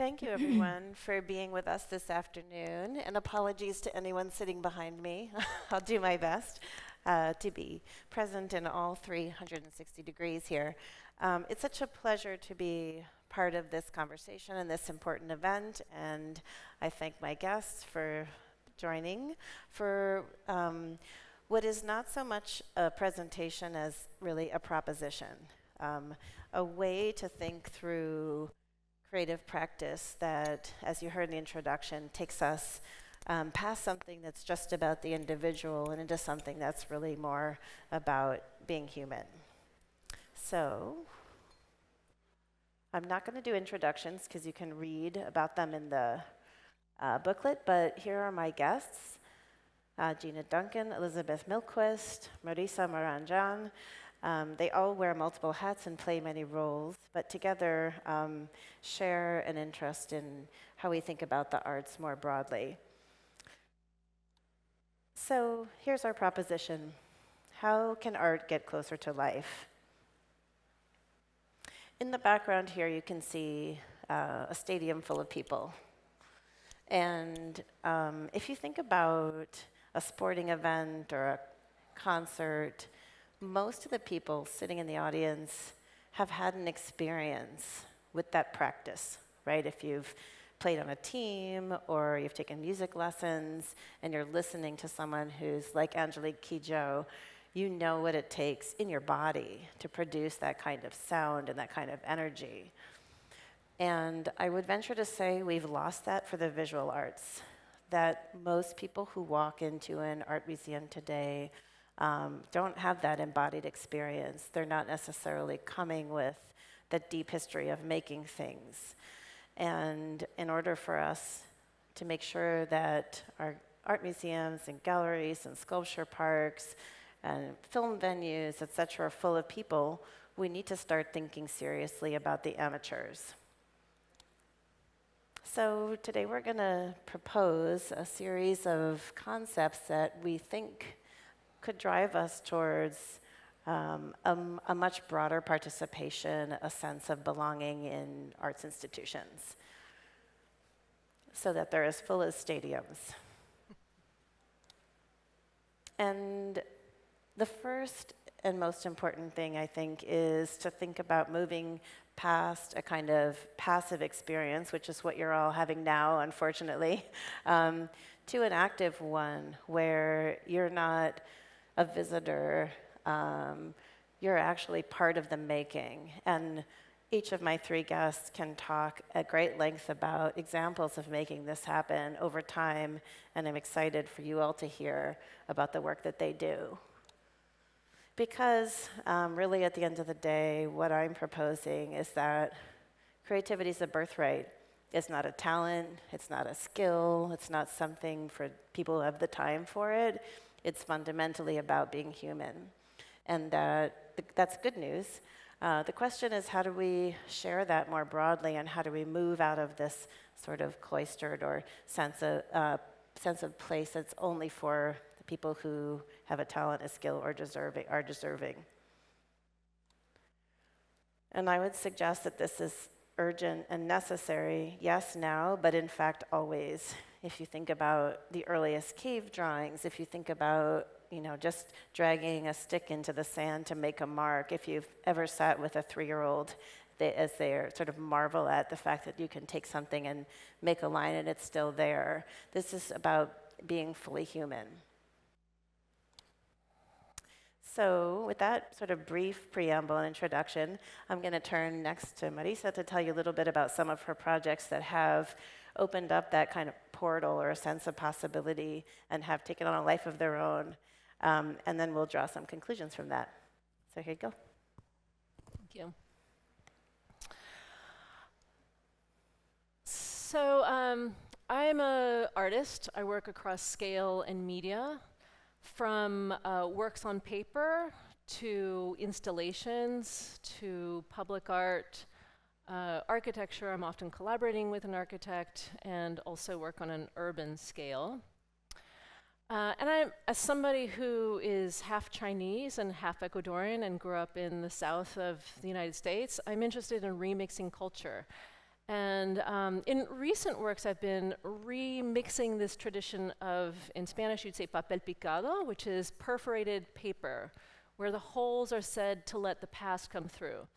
Thank you, everyone, for being with us this afternoon, and apologies to anyone sitting behind me. I'll do my best to be present in all 360 degrees here. It's such a pleasure to be part of this conversation and this important event, and I thank my guests for joining for what is not so much a presentation as really a proposition, a way to think through creative practice that, as you heard in the introduction, takes us past something that's just about the individual and into something that's really more about being human. So I'm not going to do introductions because you can read about them in the booklet, but here are my guests. Gina Duncan, Elizabeth Milquist, Marisa Maranjan. They all wear multiple hats and play many roles, but together share an interest in how we think about the arts more broadly. So here's our proposition. How can art get closer to life? In the background here, you can see a stadium full of people. And if you think about a sporting event or a concert, most of the people sitting in the audience have had an experience with that practice, right? If you've played on a team or you've taken music lessons and you're listening to someone who's like Angelique Kidjo, you know what it takes in your body to produce that kind of sound and that kind of energy. And I would venture to say we've lost that for the visual arts, that most people who walk into an art museum today don't have that embodied experience. They're not necessarily coming with the deep history of making things. And in order for us to make sure that our art museums and galleries and sculpture parks and film venues, et cetera, are full of people, we need to start thinking seriously about the amateurs. So today we're going to propose a series of concepts that we think could drive us towards a much broader participation, a sense of belonging in arts institutions, so that they're as full as stadiums. And the first and most important thing, I think, is to think about moving past a kind of passive experience, which is what you're all having now, unfortunately, to an active one where you're not a visitor, you're actually part of the making. And each of my three guests can talk at great length about examples of making this happen over time, and I'm excited for you all to hear about the work that they do. Because really at the end of the day, what I'm proposing is that creativity is a birthright. It's not a talent, it's not a skill, it's not something for people who have the time for it. It's fundamentally about being human. And that's good news. The question is, how do we share that more broadly, and how do we move out of this sort of cloistered or sense of place that's only for the people who have a talent, a skill, or are deserving? And I would suggest that this is urgent and necessary, yes, now, but in fact, always. If you think about the earliest cave drawings, if you think about, just dragging a stick into the sand to make a mark, if you've ever sat with a 3-year-old as they sort of marvel at the fact that you can take something and make a line and it's still there. This is about being fully human. So with that sort of brief preamble and introduction, I'm going to turn next to Marisa to tell you a little bit about some of her projects that have opened up that kind of portal or a sense of possibility and have taken on a life of their own. And then we'll draw some conclusions from that. So here you go. Thank you. So I'm an artist. I work across scale and media, from works on paper to installations to public art, architecture. I'm often collaborating with an architect, and also work on an urban scale. And I'm, as somebody who is half Chinese and half Ecuadorian and grew up in the south of the United States, I'm interested in remixing culture. And in recent works, I've been remixing this tradition of, in Spanish, you'd say papel picado, which is perforated paper, where the holes are said to let the past come through.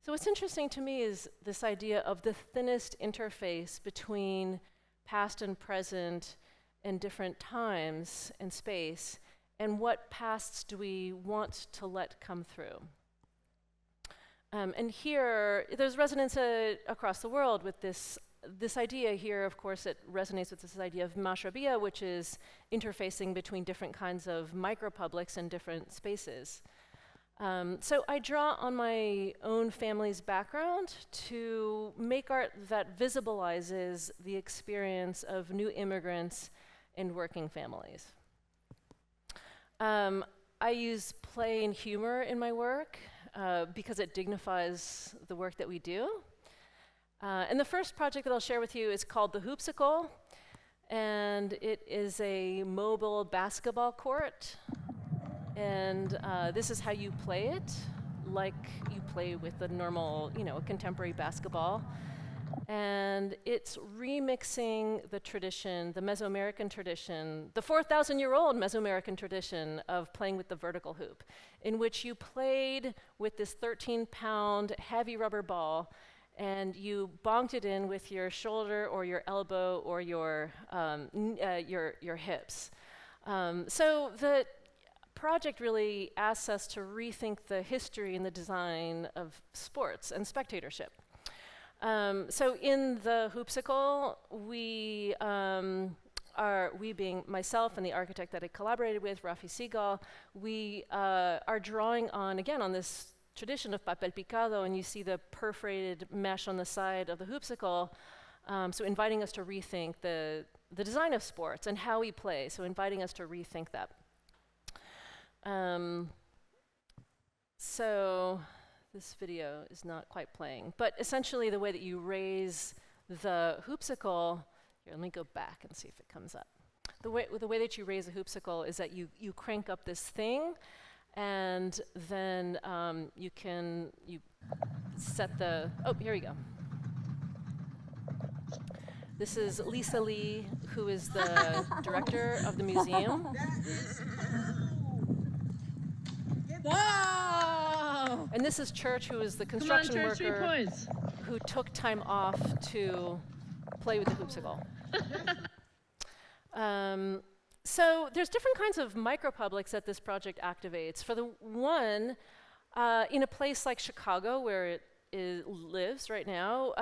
So what's interesting to me is this idea of the thinnest interface between past and present and different times and space, and what pasts do we want to let come through. And here, there's resonance across the world with this idea here. Of course, it resonates with this idea of mashrabiyya, which is interfacing between different kinds of micropublics and different spaces. So I draw on my own family's background to make art that visibilizes the experience of new immigrants and working families. I use play and humor in my work because it dignifies the work that we do. And the first project that I'll share with you is called The Hoopsicle, and it is a mobile basketball court. And this is how you play it, like you play with a normal, a contemporary basketball. And it's remixing the tradition, the Mesoamerican tradition, the 4,000-year-old Mesoamerican tradition of playing with the vertical hoop, in which you played with this 13-pound heavy rubber ball, and you bonked it in with your shoulder or your elbow or your hips. So the project really asks us to rethink the history and the design of sports and spectatorship. So in the Hoopsicle, we being myself and the architect that I collaborated with, Rafi Segal, we are drawing on, again, on this tradition of papel picado, and you see the perforated mesh on the side of the Hoopsicle, so inviting us to rethink the design of sports and how we play, so inviting us to rethink that. So this video is not quite playing, but essentially the way that you raise the Hoopsicle, here, let me go back and see if it comes up. The way that you raise a Hoopsicle is that you crank up this thing, and then you set the, oh, here we go. This is Lisa Lee, who is the director of the museum. Wow! And this is Church, who is the construction Church, worker who took time off to play with the Hoopsicle. So there's different kinds of micropublics that this project activates. For the one, in a place like Chicago, where it lives right now,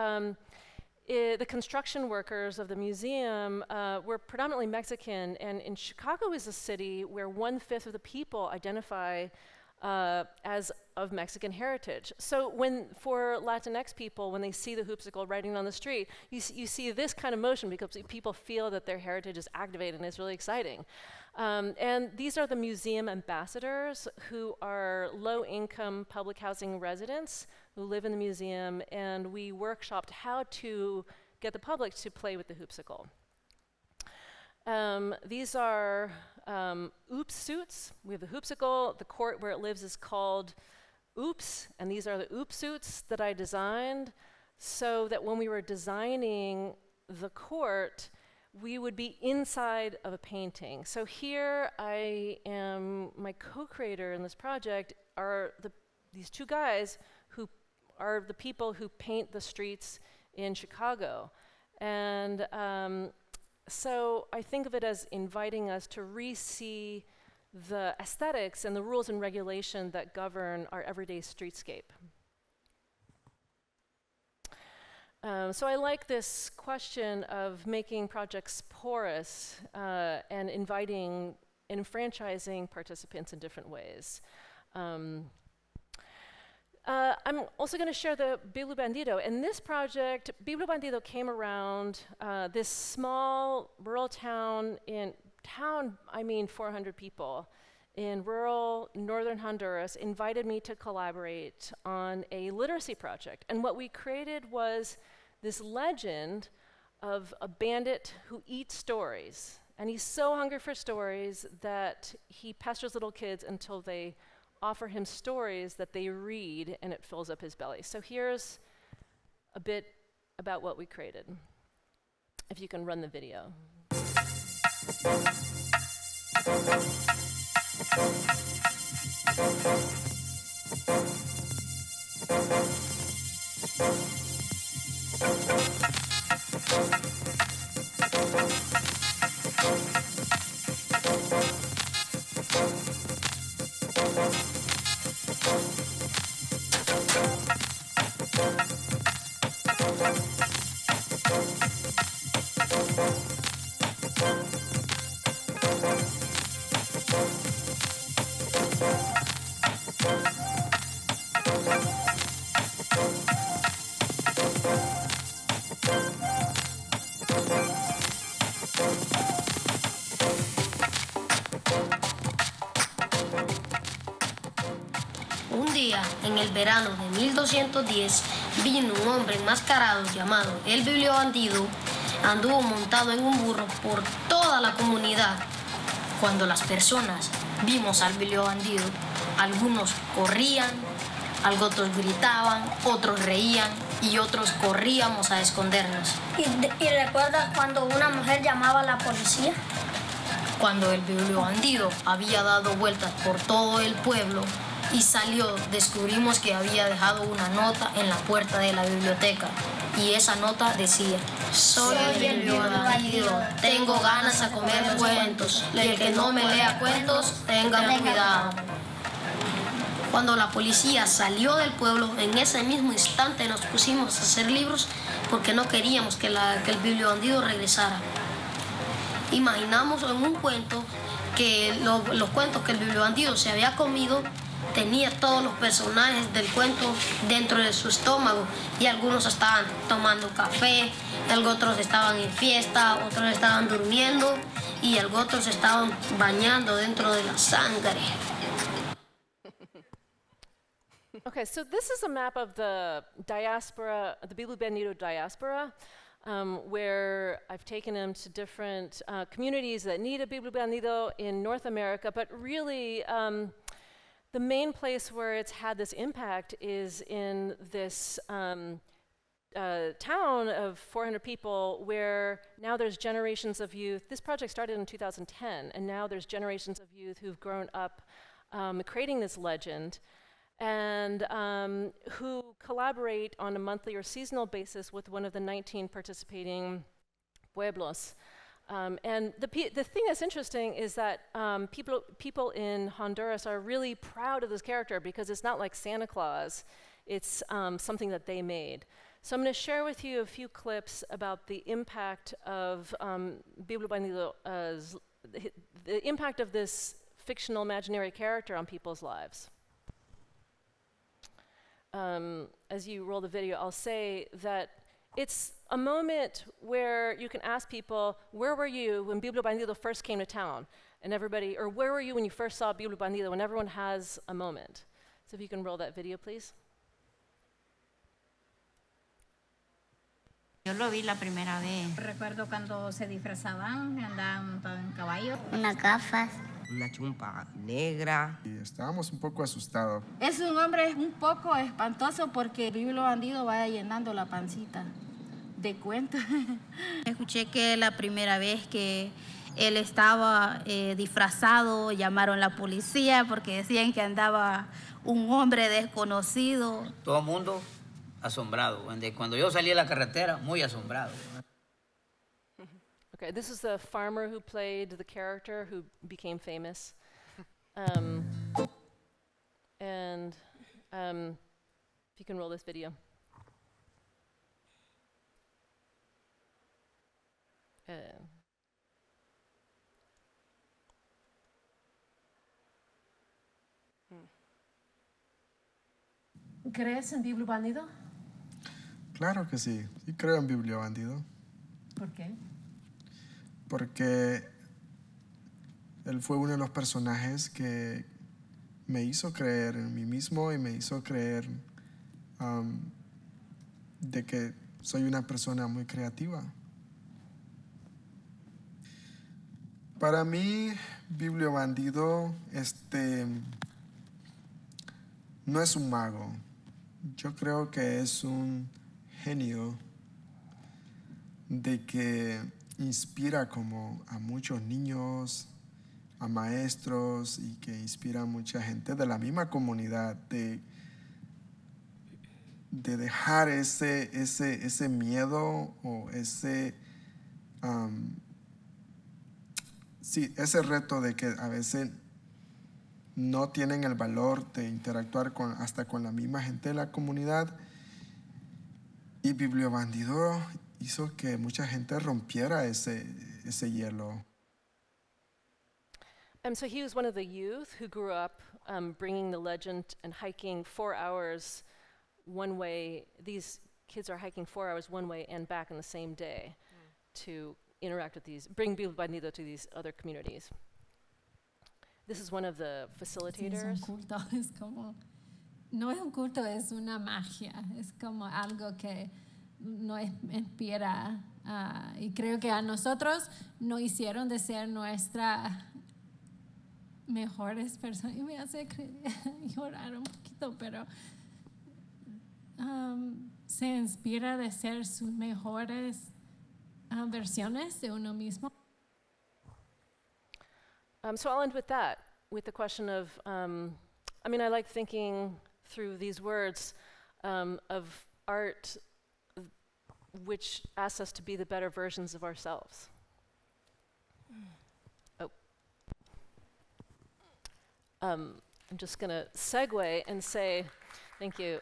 the construction workers of the museum were predominantly Mexican, and in Chicago is a city where 1/5 of the people identify as of Mexican heritage. So for Latinx people, when they see the Hoopsicle riding on the street, you see this kind of motion because people feel that their heritage is activated, and it's really exciting. And these are the museum ambassadors, who are low-income public housing residents who live in the museum, and we workshopped how to get the public to play with the Hoopsicle. These are Oops suits. We have the Hoopsicle. The court where it lives is called Oops, and these are the Oops suits that I designed so that when we were designing the court, we would be inside of a painting. So here I am, my co-creator in this project are these two guys who are the people who paint the streets in Chicago. And so I think of it as inviting us to re-see the aesthetics and the rules and regulation that govern our everyday streetscape. So I like this question of making projects porous and inviting and enfranchising participants in different ways. I'm also going to share the Biblu Bandido. And this project, Biblu Bandido came around this small rural town, I mean 400 people, in rural northern Honduras, invited me to collaborate on a literacy project. And what we created was this legend of a bandit who eats stories. And he's so hungry for stories that he pesters little kids until they offer him stories that they read, and it fills up his belly. So here's a bit about what we created. If you can run the video. Un día, en el verano de 1210, vino un hombre enmascarado llamado el bibliobandido. Anduvo montado en un burro por toda la comunidad. Cuando las personas vimos al bibliobandido, algunos corrían, otros gritaban, otros reían y otros corríamos a escondernos. ¿Y recuerdas cuando una mujer llamaba a la policía? Cuando el bibliobandido había dado vueltas por todo el pueblo y salió, descubrimos que había dejado una nota en la puerta de la biblioteca. Y esa nota decía: soy el bibliobandido, tengo ganas a comer cuentos. El que no me lea cuentos, tenga cuidado. Cuando la policía salió del pueblo, en ese mismo instante nos pusimos a hacer libros porque no queríamos que el bibliobandido regresara. Imaginamos en un cuento que los cuentos que el bibliobandido se había comido tenía todos los personajes del cuento dentro de su estómago y algunos estaban tomando café, otros estaban en fiesta, otros estaban durmiendo y otros estaban bañando dentro de la sangre. Okay, so this is a map of the diaspora, the Bibliobandido diaspora, where I've taken them to different communities that need a Bibliobandido in North America, but really the main place where it's had this impact is in this town of 400 people where now there's generations of youth. This project started in 2010, and now there's generations of youth who've grown up creating this legend and who collaborate on a monthly or seasonal basis with one of the 19 participating pueblos. And the thing that's interesting is that people in Honduras are really proud of this character because it's not like Santa Claus, it's something that they made. So I'm going to share with you a few clips about the impact of Bibliobandido, the impact of this fictional imaginary character on people's lives. As you roll the video, I'll say that it's a moment where you can ask people, where were you when Bibliobandido first came to town? And everybody, or where were you when you first saw Bibliobandido? And everyone has a moment. So if you can roll that video, please. Yo lo vi la primera vez. Recuerdo cuando se disfrazaban, andaban montados en caballo. Unas gafas. Una chumpa negra. Y estábamos un poco asustados. Es un hombre un poco espantoso porque el bibliobandido va llenando la pancita de cuentos. Escuché que la primera vez que él estaba disfrazado, llamaron a la policía porque decían que andaba un hombre desconocido. Todo el mundo asombrado. Cuando yo salí a la carretera, muy asombrado. Okay, this is the farmer who played the character who became famous. And if you can roll this video. ¿Crees en Bibliobandido? Claro que sí, sí creo en Bibliobandido. ¿Por qué? Porque él fue uno de los personajes que me hizo creer en mí mismo y me hizo creer de que soy una persona muy creativa. Para mí, Bibliobandido no es un mago. Yo creo que es un genio de que inspira como a muchos niños, a maestros y que inspira a mucha gente de la misma comunidad de dejar ese miedo o ese reto de que a veces no tienen el valor de interactuar hasta con la misma gente de la comunidad. Y Bibliobandido hizo que mucha gente rompiera ese hielo. So he was one of the youth who grew up bringing the legend and hiking 4 hours one way. These kids are hiking 4 hours one way and back in the same day to interact with bring Bibliobandido to these other communities. This is one of the facilitators. Sí, es un culto, es como, no es un culto, es una magia, es como algo que nos inspira y creo que a nosotros nos hicieron de ser nuestras mejores personas. Y me hace llorar un poquito, pero se inspira de ser sus mejores versiones de uno mismo. So I'll end with that, with the question of, I mean, I like thinking through these words of art which asks us to be the better versions of ourselves. I'm just going to segue and say, thank you,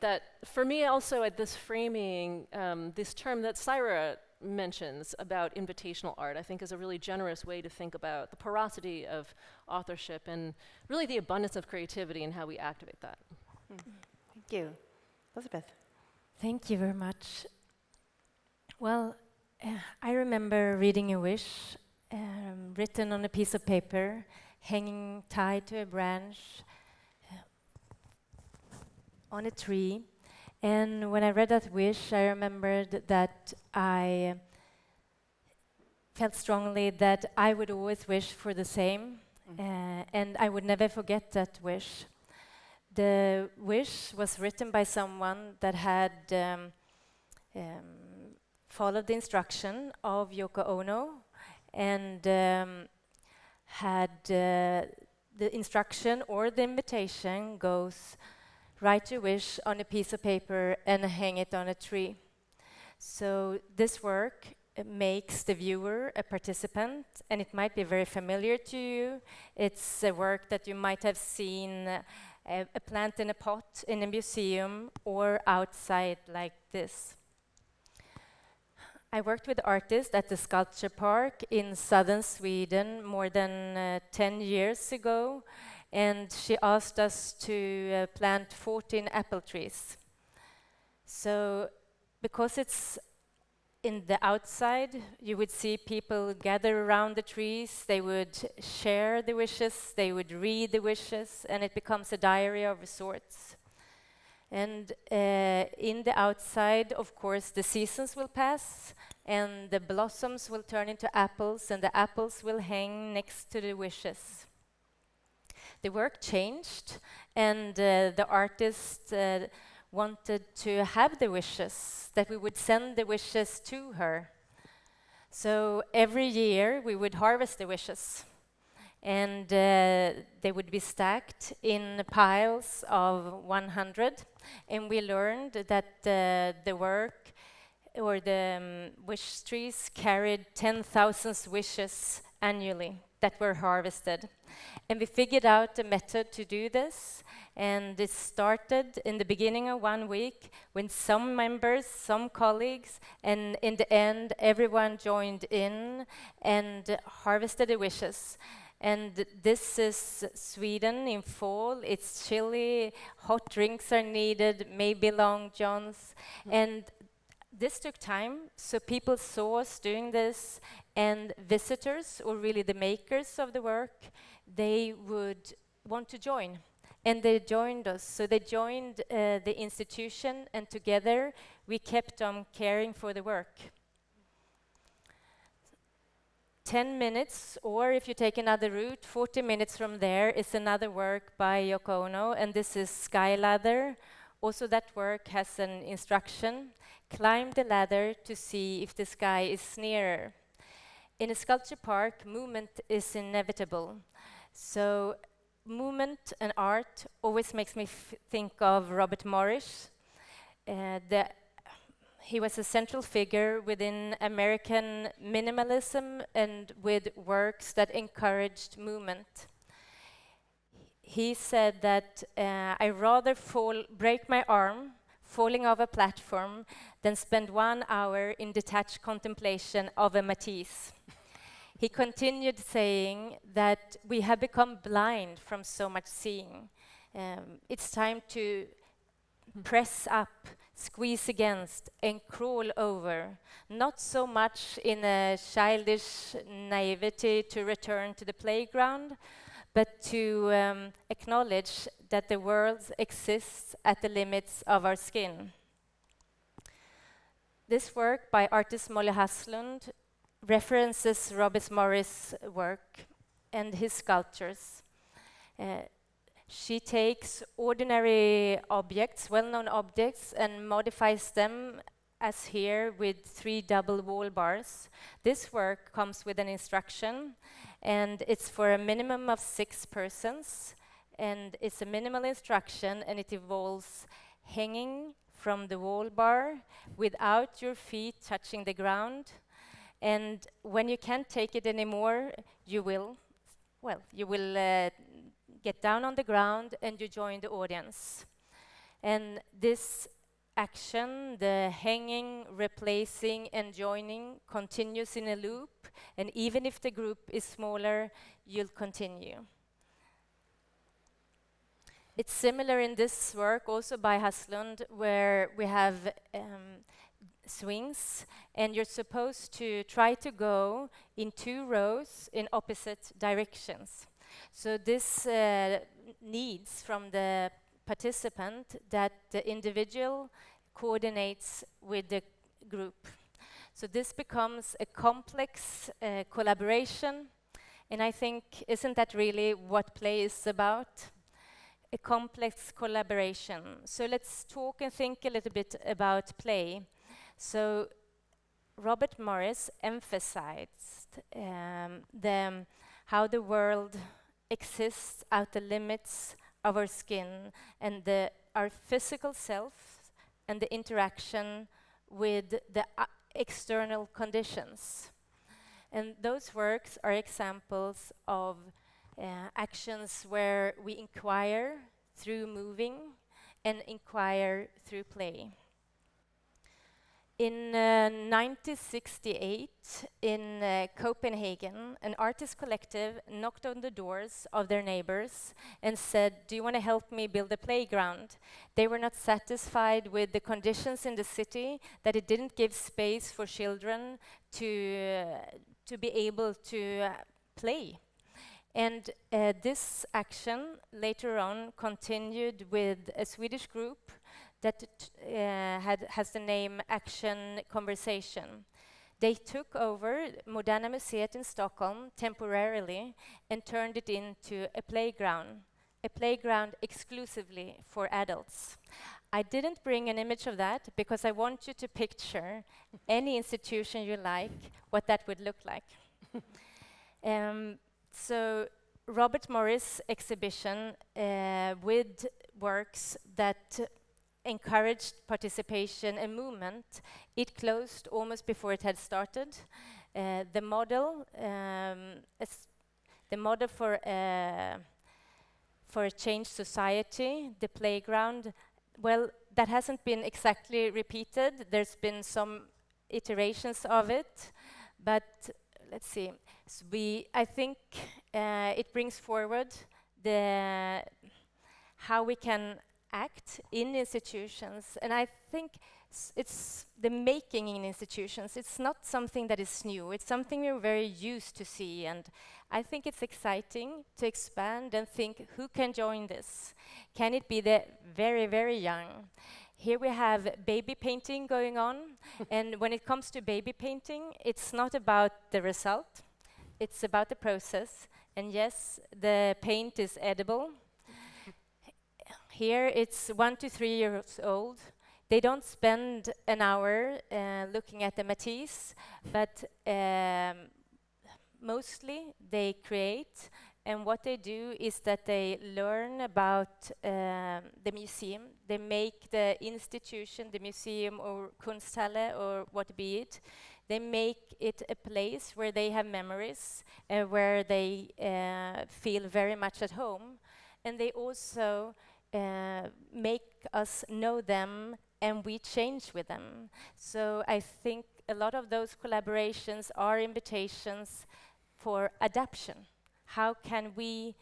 that for me also at this framing, this term that Syra mentions about invitational art, I think is a really generous way to think about the porosity of authorship and really the abundance of creativity and how we activate that. Thank you. Elizabeth. Thank you very much. Well, I remember reading a wish written on a piece of paper, hanging tied to a branch on a tree. And when I read that wish, I remembered that I felt strongly that I would always wish for the same, and I would never forget that wish. The wish was written by someone that had followed the instruction of Yoko Ono and had the instruction or the invitation goes, write your wish on a piece of paper and hang it on a tree. So this work makes the viewer a participant, and it might be very familiar to you. It's a work that you might have seen a plant in a pot in a museum or outside like this. I worked with artists at the sculpture park in southern Sweden more than 10 years ago, and she asked us to plant 14 apple trees. So, because it's in the outside, you would see people gather around the trees, they would share the wishes, they would read the wishes, and it becomes a diary of sorts. And in the outside, of course, the seasons will pass, and the blossoms will turn into apples, and the apples will hang next to the wishes. The work changed, and the artist wanted to have the wishes, that we would send the wishes to her. So every year we would harvest the wishes, and they would be stacked in piles of 100, and we learned that the work or the wish trees carried 10,000 wishes annually that were harvested. And we figured out a method to do this, and it started in the beginning of 1 week when some members, some colleagues, and in the end everyone joined in and harvested the wishes. And this is Sweden in fall. It's chilly, hot drinks are needed, maybe long johns. And this took time, so people saw us doing this, and visitors, or really the makers of the work, they would want to join. And they joined us. So they joined the institution, and together we kept on caring for the work. 10 minutes, or if you take another route, 40 minutes from there is another work by Yoko Ono, and this is Sky Ladder, Also, that work has an instruction: climb the ladder to see if the sky is nearer. In a sculpture park, movement is inevitable. So movement and art always makes me think of Robert Morris. He was a central figure within American minimalism and with works that encouraged movement. He said that I rather break my arm falling off a platform than spend 1 hour in detached contemplation of a Matisse. He continued saying that we have become blind from so much seeing. It's time to press up, squeeze against, and crawl over, not so much in a childish naivety to return to the playground, but to acknowledge that the world exists at the limits of our skin. This work by artist Molly Haslund references Robert Morris' work and his sculptures. She takes ordinary objects, well-known objects, and modifies them, as here, with 3 double wall bars. This work comes with an instruction, and it's for a minimum of 6 persons, and it's a minimal instruction, and it involves hanging from the wall bar without your feet touching the ground. And when you can't take it anymore, you will get down on the ground and you join the audience. And this action, the hanging, replacing, and joining, continues in a loop. And even if the group is smaller, you'll continue. It's similar in this work, also by Haslund, where we have swings, and you're supposed to try to go in 2 rows in opposite directions. So this needs from the participant that the individual coordinates with the group. So this becomes a complex collaboration, and I think, isn't that really what play is about? A complex collaboration. So let's talk and think a little bit about play. So Robert Morris emphasized how the world exists out the limits of our skin and our physical self and the interaction with the external conditions. And those works are examples of actions where we inquire through moving and inquire through play. In 1968, in Copenhagen, an artist collective knocked on the doors of their neighbors and said, "Do you want to help me build a playground?" They were not satisfied with the conditions in the city, that it didn't give space for children to be able to play. And this action later on continued with a Swedish group that has the name Action Conversation. They took over Moderna Museet in Stockholm temporarily and turned it into a playground exclusively for adults. I didn't bring an image of that because I want you to picture any institution you like, what that would look like. So Robert Morris' exhibition with works that encouraged participation and movement, it closed almost before it had started. The model for a changed society, the playground, well, that hasn't been exactly repeated. There's been some iterations of it, but let's see. So I think it brings forward how we can act in institutions, and I think it's the making in institutions. It's not something that is new. It's something we're very used to see, and I think it's exciting to expand and think, who can join this? Can it be the very, very young? Here we have baby painting going on, and when it comes to baby painting, it's not about the result. It's about the process, and yes, the paint is edible. Here it's 1 to 3 years old. They don't spend an hour looking at the Matisse, but mostly they create, and what they do is that they learn about the museum. They make the institution, the museum or Kunsthalle or what be it, they make it a place where they have memories, where they feel very much at home, and they also make us know them, and we change with them. So I think a lot of those collaborations are invitations for adaptation. How can we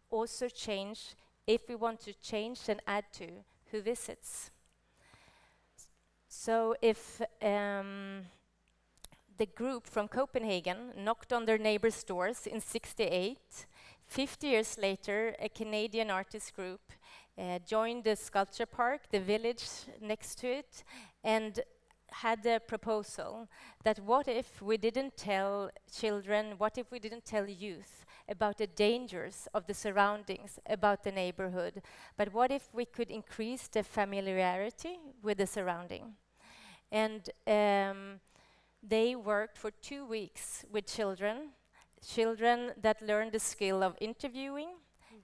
also change if we want to change and add to who visits? So if the group from Copenhagen knocked on their neighbors' doors in '68, 50 years later, a Canadian artist group joined the sculpture park, the village next to it, and had a proposal that what if we didn't tell children, what if we didn't tell youth about the dangers of the surroundings, about the neighborhood, but what if we could increase the familiarity with the surrounding? And they worked for 2 weeks with children that learned the skill of interviewing,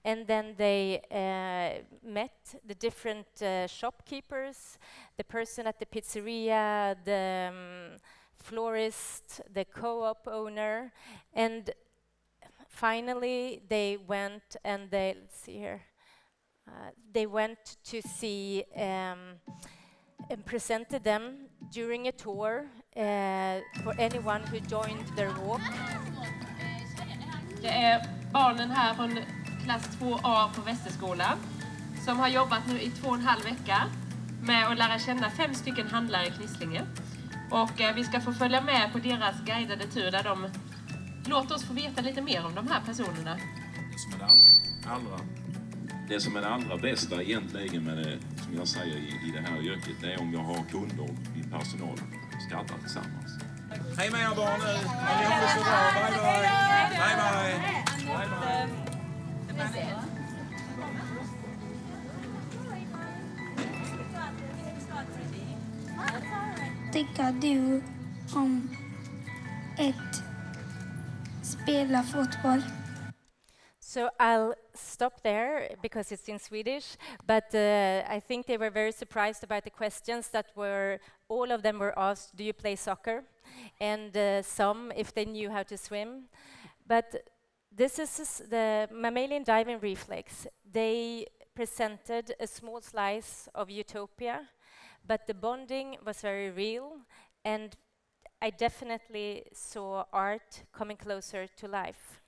and then they met the different shopkeepers, the person at the pizzeria, the florist, the co-op owner, and finally they went and let's see here, they went to see and presented them during a tour for anyone who joined their walk. Det är barnen här från klass 2A på Västerskolan som har jobbat nu i 2,5 vecka med att lära känna 5 stycken handlare i Knislinge. Och vi ska få följa med på deras guidade tur där de låter oss få veta lite mer om de här personerna. Det som är det allra bästa egentligen med det, som jag säger i det här yrket, det är om jag har kunder och min personal skrattar tillsammans. Hej med er barn nu! Ni har det så bra! Bye bye! Bye bye! Bye bye! Tycker du om att spela fotboll? So I'll stop there because it's in Swedish, but I think they were very surprised about the questions that all of them were asked, do you play soccer? And some, if they knew how to swim. But this is the mammalian diving reflex. They presented a small slice of utopia, but the bonding was very real, and I definitely saw art coming closer to life.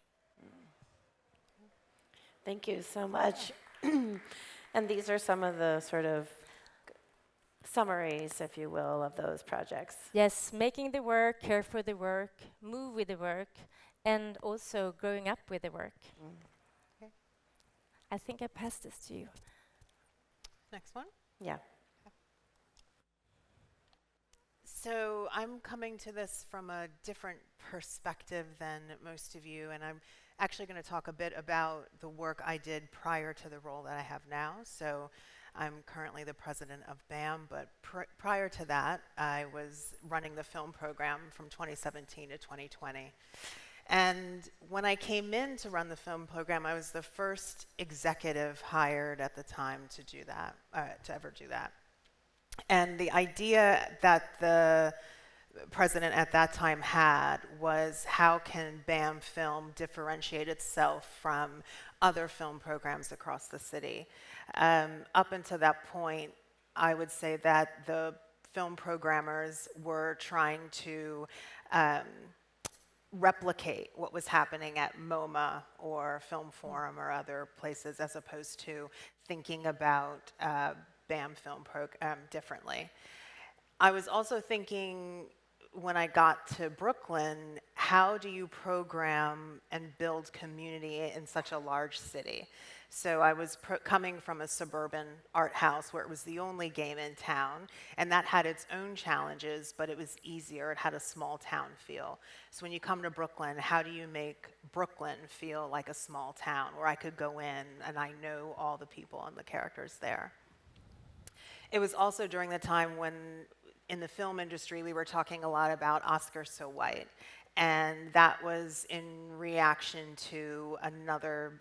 Thank you so much. And these are some of the sort of summaries, if you will, of those projects. Yes, making the work, care for the work, move with the work, and also growing up with the work. Okay. I think I passed this to you. Next one. Yeah. So I'm coming to this from a different perspective than most of you, and I'm actually going to talk a bit about the work I did prior to the role that I have now. So I'm currently the president of BAM, but prior to that, I was running the film program from 2017 to 2020. And when I came in to run the film program, I was the first executive hired at the time to do that, to ever do that. And the idea that the president at that time had was, how can BAM Film differentiate itself from other film programs across the city? Up until that point, I would say that the film programmers were trying to replicate what was happening at MoMA or Film Forum or other places, as opposed to thinking about BAM Film program differently. I was also thinking, when I got to Brooklyn, how do you program and build community in such a large city? So I was coming from a suburban art house where it was the only game in town, and that had its own challenges, but it was easier. It had a small town feel. So when you come to Brooklyn, how do you make Brooklyn feel like a small town where I could go in and I know all the people and the characters there? It was also during the time when in the film industry we were talking a lot about Oscar So White. And that was in reaction to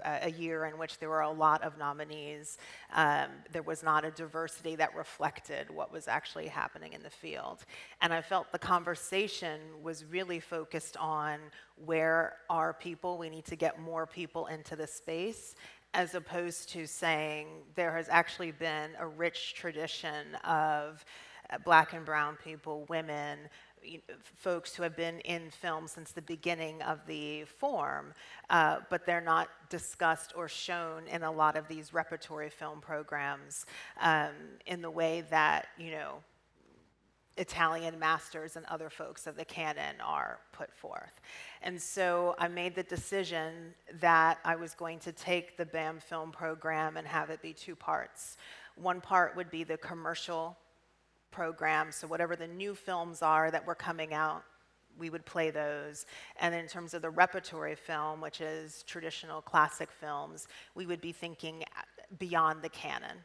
a year in which there were a lot of nominees. There was not a diversity that reflected what was actually happening in the field. And I felt the conversation was really focused on where are people, we need to get more people into the space, as opposed to saying there has actually been a rich tradition of Black and brown people, women, folks who have been in film since the beginning of the form, but they're not discussed or shown in a lot of these repertory film programs in the way that, Italian masters and other folks of the canon are put forth. And so I made the decision that I was going to take the BAM film program and have it be two parts. One part would be the commercial program, so whatever the new films are that were coming out, we would play those. And in terms of the repertory film, which is traditional classic films, we would be thinking beyond the canon.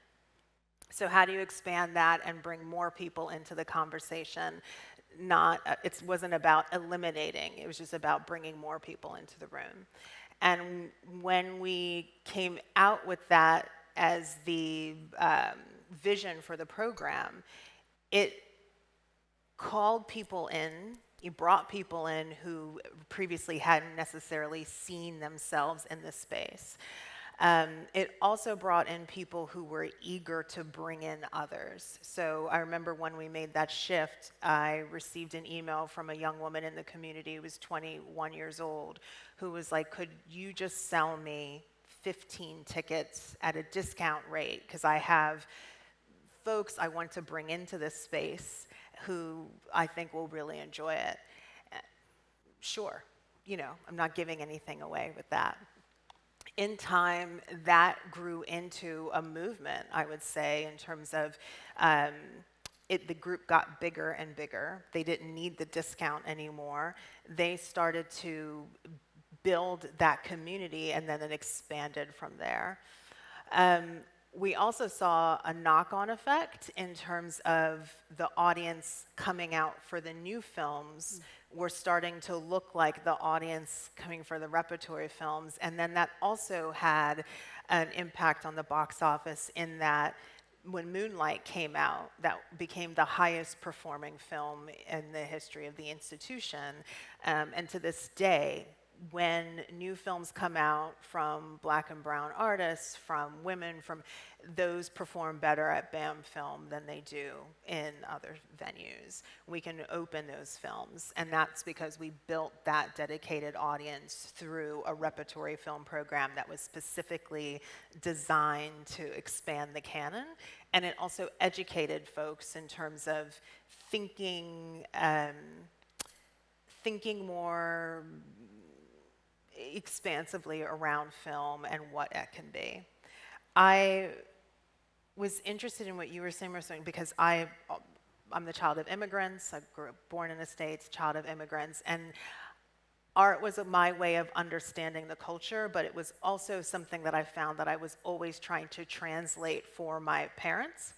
So how do you expand that and bring more people into the conversation? It wasn't about eliminating, it was just about bringing more people into the room. And when we came out with that as the vision for the program, it called people in, it brought people in who previously hadn't necessarily seen themselves in this space. It also brought in people who were eager to bring in others. So I remember when we made that shift, I received an email from a young woman in the community who was 21 years old, who was like, could you just sell me 15 tickets at a discount rate? Because I have folks I want to bring into this space who I think will really enjoy it. Sure, I'm not giving anything away with that. In time, that grew into a movement, I would say, in terms of the group got bigger and bigger. They didn't need the discount anymore. They started to build that community, and then it expanded from there. We also saw a knock-on effect in terms of the audience coming out for the new films were starting to look like the audience coming for the repertory films. And then that also had an impact on the box office in that when Moonlight came out, that became the highest performing film in the history of the institution. And to this day, when new films come out from Black and brown artists, from women, those perform better at BAM Film than they do in other venues. We can open those films, and that's because we built that dedicated audience through a repertory film program that was specifically designed to expand the canon, and it also educated folks in terms of thinking more expansively around film and what it can be. I was interested in what you were saying, because I'm the child of immigrants. I grew up born in the States, child of immigrants, and art was my way of understanding the culture, but it was also something that I found that I was always trying to translate for my parents.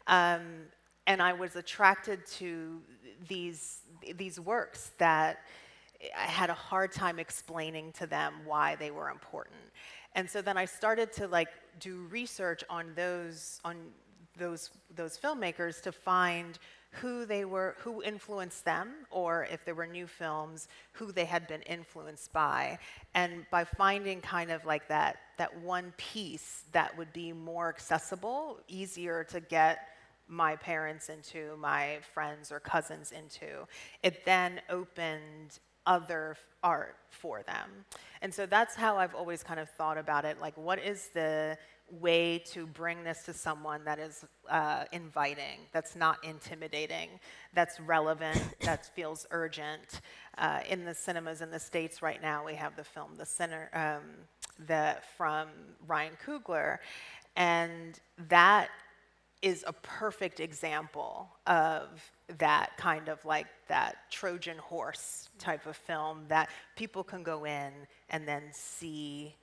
And I was attracted to these works that I had a hard time explaining to them why they were important. And so then I started to do research on those filmmakers to find who they were, who influenced them, or if there were new films, who they had been influenced by. And by finding kind of like that one piece that would be more accessible, easier to get my parents into, my friends or cousins into, it then opened other art for them. And so that's how I've always kind of thought about it, like what is the way to bring this to someone that is inviting, that's not intimidating, that's relevant, that feels urgent. In the cinemas in the States right now, we have the film from Ryan Coogler, and that is a perfect example of that kind of like that Trojan horse type of film that people can go in and then see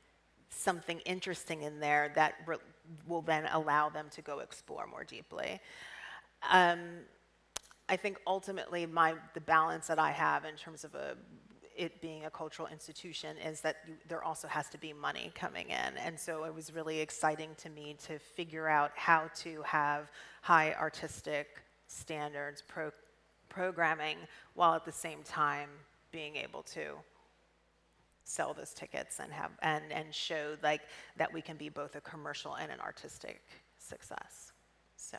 something interesting in there that will then allow them to go explore more deeply. I think ultimately the balance that I have in terms of it being a cultural institution is that there also has to be money coming in. And so it was really exciting to me to figure out how to have high artistic standards programming while at the same time being able to sell those tickets and have and show like that we can be both a commercial and an artistic success. So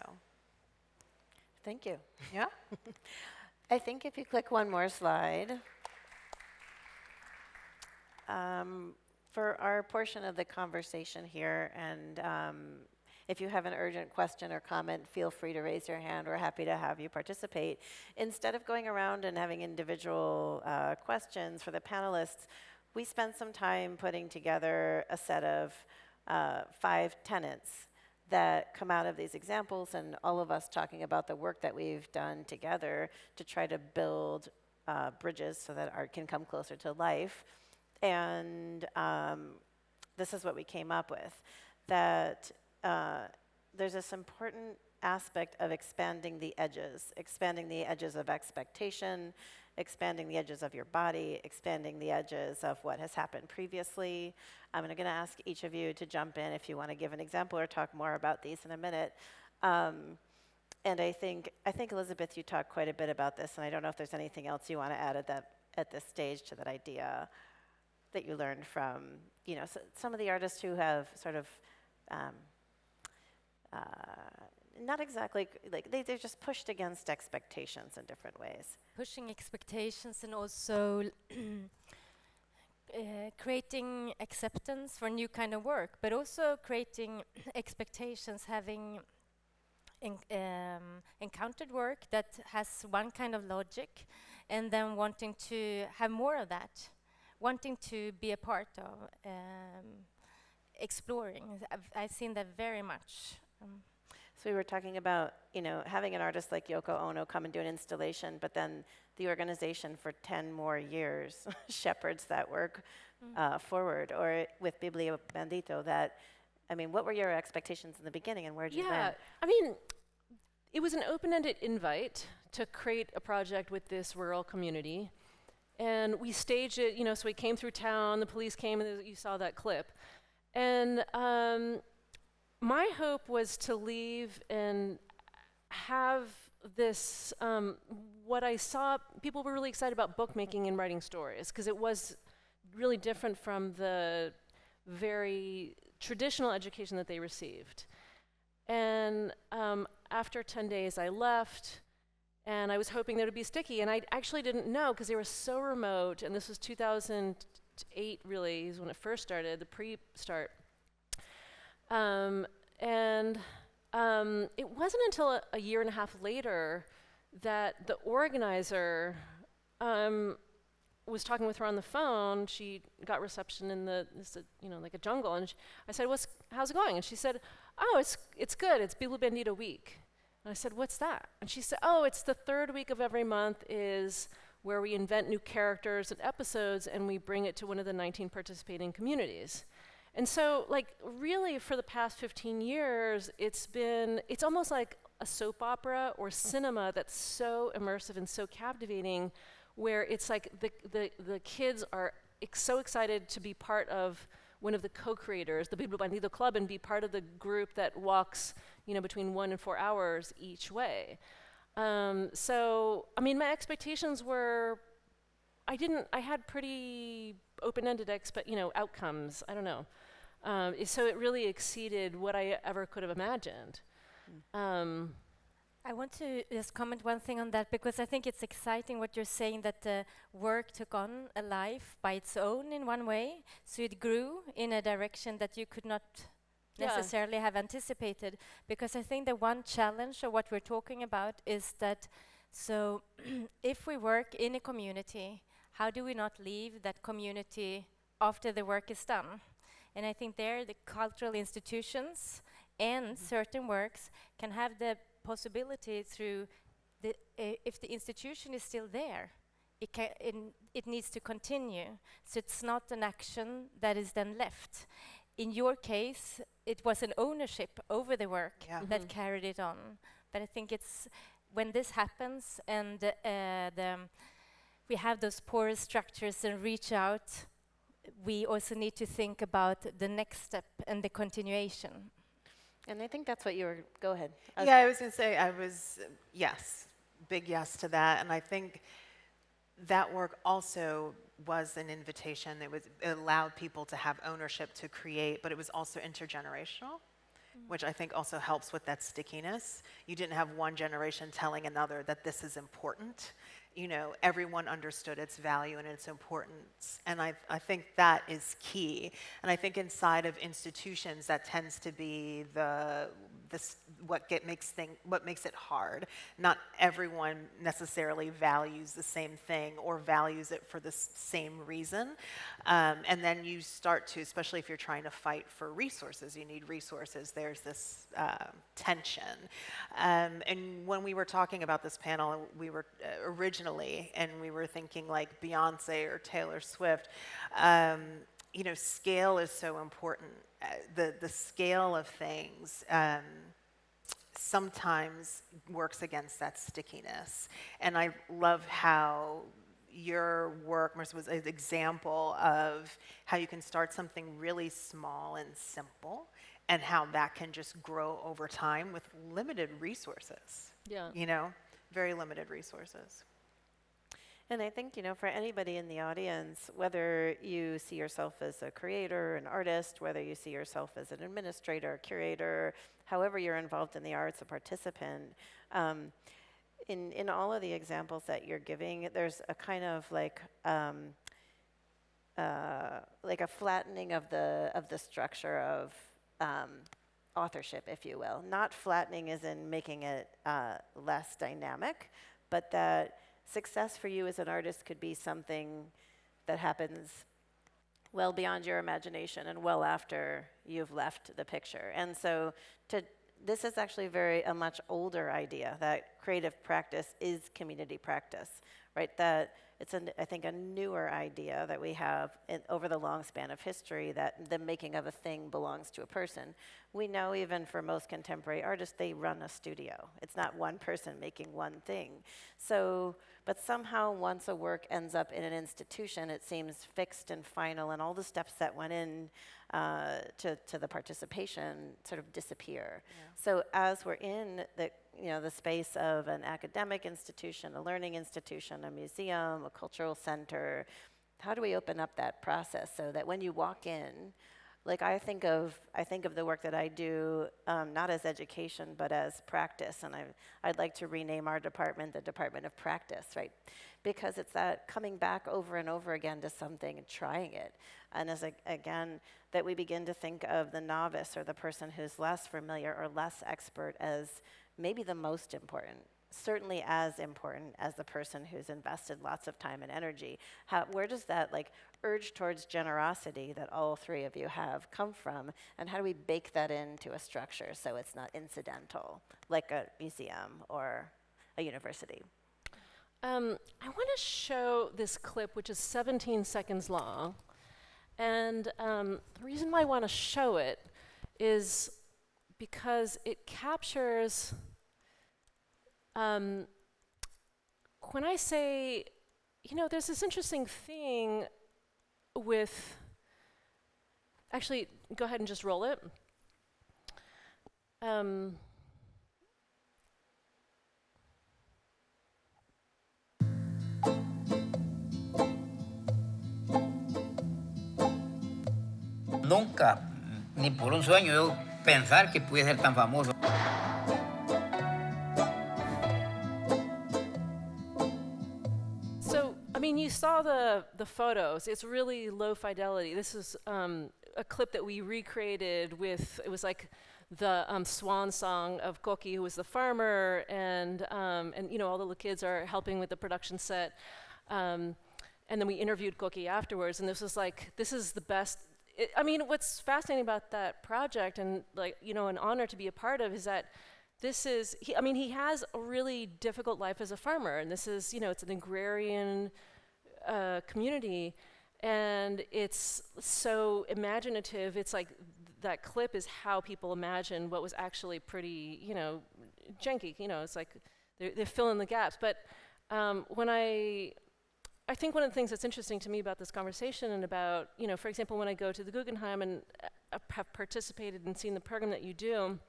thank you. Yeah. I think if you click one more slide, for our portion of the conversation here, and if you have an urgent question or comment, feel free to raise your hand. We're happy to have you participate. Instead of going around and having individual questions for the panelists, we spent some time putting together a set of 5 tenets that come out of these examples, and all of us talking about the work that we've done together to try to build bridges so that art can come closer to life. And this is what we came up with, that there's this important aspect of expanding the edges of expectation, expanding the edges of your body, expanding the edges of what has happened previously. I'm going to ask each of you to jump in if you want to give an example or talk more about these in a minute. And I think Elizabeth, you talked quite a bit about this, and I don't know if there's anything else you want to add at this stage to that idea that you learned from, some of the artists who have sort of not exactly, like they're just pushed against expectations in different ways. Pushing expectations and also creating acceptance for new kind of work, but also creating expectations, having encountered work that has one kind of logic, and then wanting to have more of that, wanting to be a part of, exploring. I've seen that very much. So we were talking about, having an artist like Yoko Ono come and do an installation, but then the organization for 10 more years shepherds that work forward. Or with Biblio Bandito, what were your expectations in the beginning, and where did you land? It was an open-ended invite to create a project with this rural community. And we staged it, so we came through town, the police came, and you saw that clip. And my hope was to leave and have this, what I saw, people were really excited about bookmaking and writing stories, because it was really different from the very traditional education that they received. And after 10 days, I left, and I was hoping that it would be sticky, and I actually didn't know, because they were so remote, and this was 2008, really, is when it first started, the pre-start. It wasn't until a year and a half later that the organizer was talking with her on the phone. She got reception in like a jungle, and I said, how's it going? And she said, oh, it's good, it's Biblia Bandito week. And I said, what's that? And she said, oh, it's the 3rd week of every month is where we invent new characters and episodes, and we bring it to one of the 19 participating communities. And so, really, for the past 15 years, it's almost like a soap opera or cinema that's so immersive and so captivating, where it's like the kids are so excited to be part of one of the co-creators, the Biblia Bandito Club, and be part of the group that walks, between 1 and 4 hours each way. My expectations were, I had pretty open-ended outcomes. I don't know. So it really exceeded what I ever could have imagined. I want to just comment one thing on that, because I think it's exciting what you're saying, that the work took on a life by its own in one way. So it grew in a direction that you could not necessarily have anticipated. Because I think the one challenge of what we're talking about is that, so if we work in a community, how do we not leave that community after the work is done? And I think there the cultural institutions and certain works can have the possibility through the, if the institution is still there, it needs to continue. So it's not an action that is then left. In your case, it was an ownership over the work that carried it on. But I think it's when this happens and we have those porous structures and reach out, we also need to think about the next step and the continuation. And I think that's what you were, go ahead. Yeah, I was going to say, yes, big yes to that. And I think that work also was an invitation. It allowed people to have ownership to create, but it was also intergenerational, which I think also helps with that stickiness. You didn't have one generation telling another that this is important. You know, everyone understood its value and its importance. And I think that is key. And I think inside of institutions, that tends to be what makes it hard. Not everyone necessarily values the same thing or values it for the same reason. And then you start to, especially if you're trying to fight for resources, you need resources, there's this tension. And when we were talking about this panel, we were originally, and we were thinking like Beyonce or Taylor Swift, you know, scale is so important. The scale of things sometimes works against that stickiness. And I love how your work was an example of how you can start something really small and simple and how that can just grow over time with limited resources. Yeah. You know, very limited resources. And I think, you know, for anybody in the audience, whether you see yourself as a creator, an artist, whether you see yourself as an administrator, curator, however you're involved in the arts, a participant, in all of the examples that you're giving, there's a kind of like a flattening of the structure of authorship, if you will. Not flattening as in making it less dynamic, but that success for you as an artist could be something that happens well beyond your imagination and well after you've left the picture. And so this is actually a much older idea, that creative practice is community practice, right? That it's, I think, a newer idea that we have over the long span of history, that the making of a thing belongs to a person. We know even for most contemporary artists, they run a studio. It's not one person making one thing. So, but somehow once a work ends up in an institution, it seems fixed and final, and all the steps that went in to the participation sort of disappear. Yeah. So as we're in the space of an academic institution, a learning institution, a museum, a cultural center, how do we open up that process so that when you walk in, like I think of the work that I do not as education but as practice, and I'd like to rename our department the Department of Practice, right? Because it's that coming back over and over again to something and trying it, and as again that we begin to think of the novice or the person who's less familiar or less expert as maybe the most important, certainly as important as the person who's invested lots of time and energy. Where does that urge towards generosity that all three of you have come from, and how do we bake that into a structure so it's not incidental, like a museum or a university? I want to show this clip, which is 17 seconds long. And the reason why I want to show it is because it captures, when I say, there's this interesting thing with, actually, go ahead and just roll it. Nunca, ni por un sueño, yo pensar que pude ser tan famoso. So, you saw the photos. It's really low fidelity. This is a clip that we recreated with, it was like the swan song of Koki, who was the farmer, and all the little kids are helping with the production set. And then we interviewed Koki afterwards, and this is the best I mean, what's fascinating about that project, and like, you know, an honor to be a part of, is that this is, I mean, he has a really difficult life as a farmer, and this is, you know, it's an agrarian community, and it's so imaginative. It's like that clip is how people imagine what was actually pretty, you know, janky. You know, it's like they fill in the gaps. But when I think one of the things that's interesting to me about this conversation and about, you know, for example, when I go to the Guggenheim and have participated and seen the program that you do,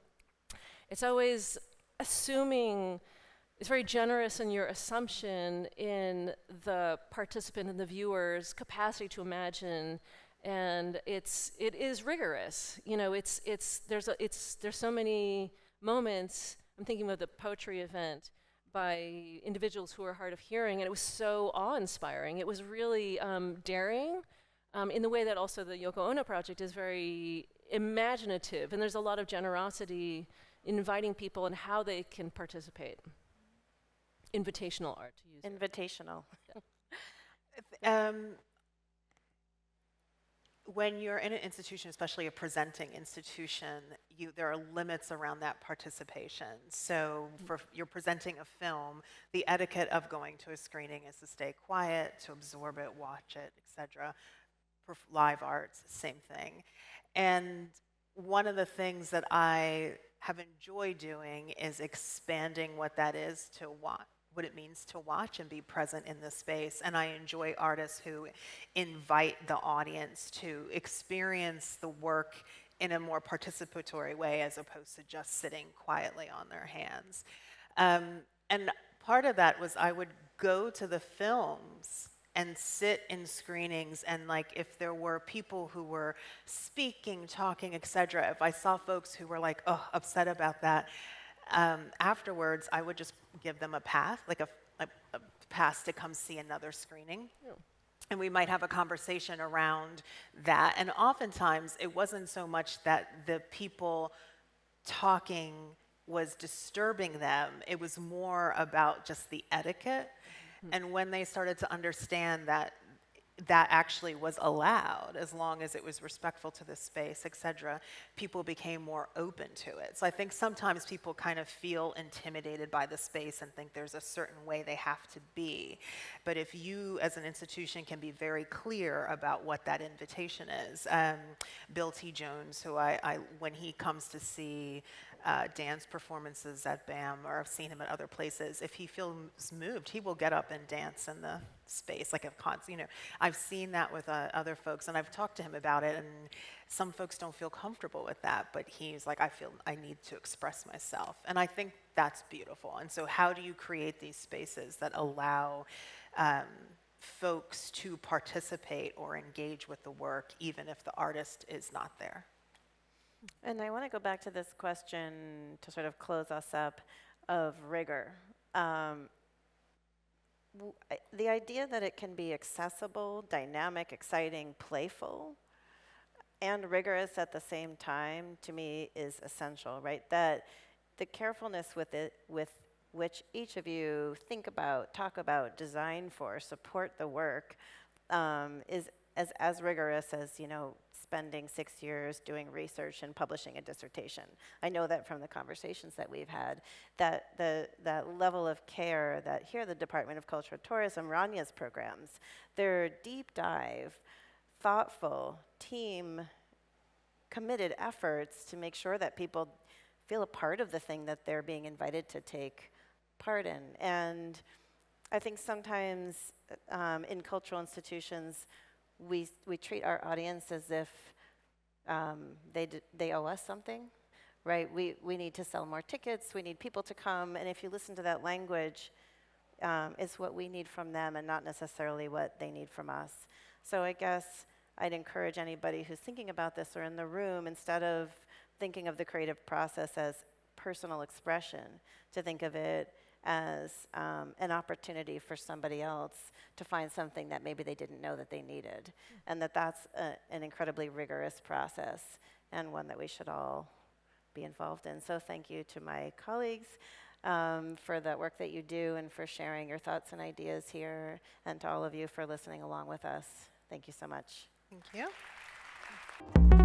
it's always assuming, it's very generous in your assumption in the participant and the viewer's capacity to imagine, and it is rigorous. You know, there's so many moments. I'm thinking of the poetry event by individuals who are hard of hearing, and it was so awe-inspiring. It was really daring, in the way that also the Yoko Ono project is very imaginative, and there's a lot of generosity in inviting people and how they can participate. Invitational art, to use it. Invitational. When you're in an institution, especially a presenting institution, there are limits around that participation. So for you're presenting a film, the etiquette of going to a screening is to stay quiet, to absorb it, watch it, etc. For live arts, same thing. And one of the things that I have enjoyed doing is expanding what that is to what it means to watch and be present in this space. And I enjoy artists who invite the audience to experience the work in a more participatory way as opposed to just sitting quietly on their hands. And part of that was I would go to the films and sit in screenings, and like if there were people who were speaking, talking, etc., if I saw folks who were like, oh, upset about that, afterwards, I would just give them a pass, like a pass to come see another screening. Yeah. And we might have a conversation around that. And oftentimes, it wasn't so much that the people talking was disturbing them. It was more about just the etiquette. Mm-hmm. And when they started to understand that that actually was allowed, as long as it was respectful to the space, etc., people became more open to it. So I think sometimes people kind of feel intimidated by the space and think there's a certain way they have to be. But if you, as an institution, can be very clear about what that invitation is. Bill T. Jones, who when he comes to see dance performances at BAM, or I've seen him at other places, if he feels moved, he will get up and dance in the space, like a concert. You know, I've seen that with other folks, and I've talked to him about it, and some folks don't feel comfortable with that, but he's like, I feel I need to express myself, and I think that's beautiful. And so how do you create these spaces that allow folks to participate or engage with the work, even if the artist is not there? And I want to go back to this question to sort of close us up of rigor. The idea that it can be accessible, dynamic, exciting, playful, and rigorous at the same time, to me, is essential, right? That the carefulness with which each of you think about, talk about, design for, support the work, is as rigorous as, you know, spending 6 years doing research and publishing a dissertation. I know that from the conversations that we've had, that that level of care that here the Department of Culture and Tourism, Ranya's programs, they're deep dive, thoughtful, team committed efforts to make sure that people feel a part of the thing that they're being invited to take part in. And I think sometimes in cultural institutions, we treat our audience as if they owe us something, right? We need to sell more tickets, we need people to come, and if you listen to that language, it's what we need from them and not necessarily what they need from us. So I guess I'd encourage anybody who's thinking about this or in the room, instead of thinking of the creative process as personal expression, to think of it as an opportunity for somebody else to find something that maybe they didn't know that they needed. And that's an incredibly rigorous process, and one that we should all be involved in. So thank you to my colleagues for the work that you do and for sharing your thoughts and ideas here, and to all of you for listening along with us. Thank you so much. Thank you. you.